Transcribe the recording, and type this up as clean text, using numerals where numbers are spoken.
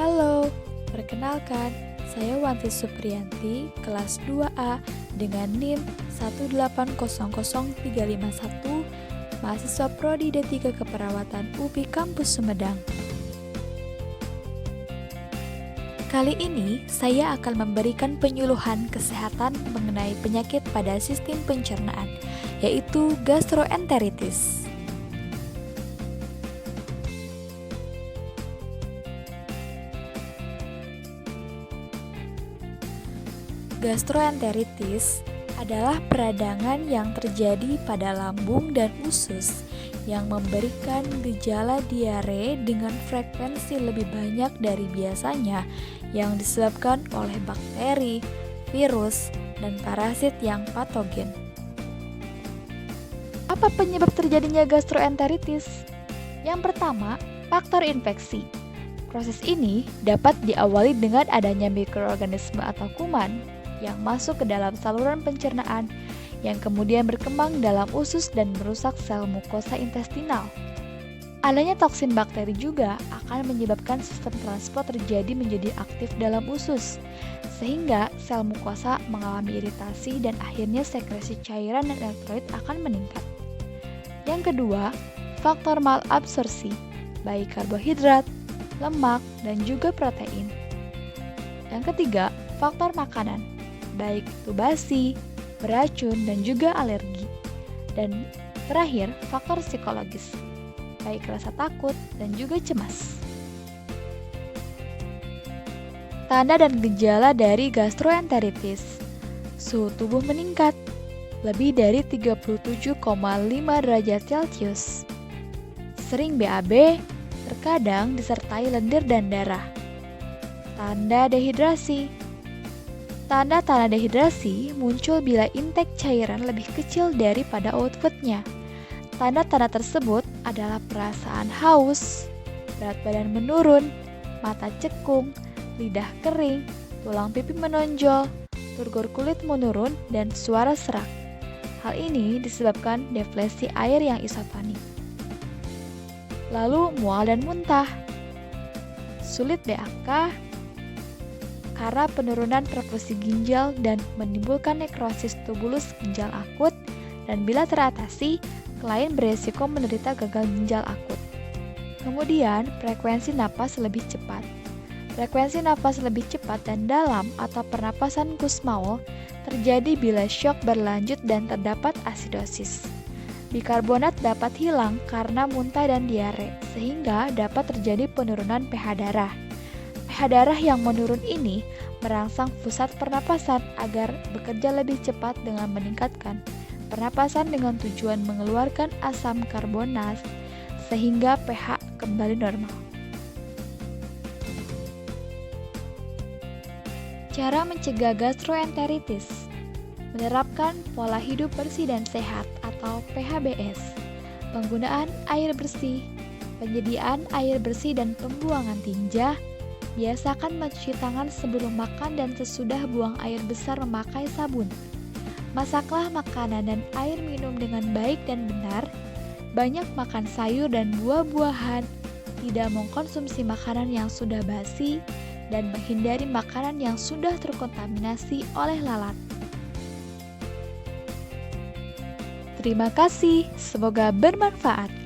Halo, perkenalkan, saya Wanti Supriyanti, kelas 2A dengan NIM 1800351, mahasiswa Prodi D3 Keperawatan UPI Kampus Sumedang. Kali ini, saya akan memberikan penyuluhan kesehatan mengenai penyakit pada sistem pencernaan, yaitu gastroenteritis. Gastroenteritis adalah peradangan yang terjadi pada lambung dan usus yang memberikan gejala diare dengan frekuensi lebih banyak dari biasanya yang disebabkan oleh bakteri, virus, dan parasit yang patogen. Apa penyebab terjadinya gastroenteritis? Yang pertama, faktor infeksi. Proses ini dapat diawali dengan adanya mikroorganisme atau kuman yang masuk ke dalam saluran pencernaan yang kemudian berkembang dalam usus dan merusak sel mukosa intestinal. Adanya toksin bakteri juga akan menyebabkan sistem transport terjadi menjadi aktif dalam usus, sehingga sel mukosa mengalami iritasi dan akhirnya sekresi cairan dan elektrolit akan meningkat. Yang kedua, faktor malabsorpsi, baik karbohidrat, lemak, dan juga protein. Yang ketiga, faktor makanan, baik itu basi, beracun, dan juga alergi. Dan terakhir, faktor psikologis, baik rasa takut dan juga cemas. Tanda dan gejala dari gastroenteritis. Suhu tubuh meningkat, lebih dari 37,5 derajat Celcius. Sering BAB, terkadang disertai lendir dan darah. Tanda dehidrasi. Tanda-tanda dehidrasi muncul bila intake cairan lebih kecil daripada outputnya. Tanda-tanda tersebut adalah perasaan haus, berat badan menurun, mata cekung, lidah kering, tulang pipi menonjol, turgor kulit menurun, dan suara serak. Hal ini disebabkan deflesi air yang isotonik. Lalu mual dan muntah, sulit BAK, karena penurunan perfusi ginjal dan menimbulkan nekrosis tubulus ginjal akut, dan bila teratasi, klien beresiko menderita gagal ginjal akut. Kemudian, frekuensi napas lebih cepat. Frekuensi napas lebih cepat dan dalam atau pernapasan Kussmaul terjadi bila shock berlanjut dan terdapat asidosis. Bikarbonat dapat hilang karena muntah dan diare, sehingga dapat terjadi penurunan pH darah. pH darah yang menurun ini merangsang pusat pernapasan agar bekerja lebih cepat dengan meningkatkan pernapasan dengan tujuan mengeluarkan asam karbonat sehingga pH kembali normal. Cara mencegah gastroenteritis: menerapkan pola hidup bersih dan sehat atau PHBS, penggunaan air bersih, penyediaan air bersih dan pembuangan tinja. Biasakan mencuci tangan sebelum makan dan sesudah buang air besar memakai sabun. Masaklah makanan dan air minum dengan baik dan benar. Banyak makan sayur dan buah-buahan. Tidak mengkonsumsi makanan yang sudah basi dan menghindari makanan yang sudah terkontaminasi oleh lalat. Terima kasih, semoga bermanfaat.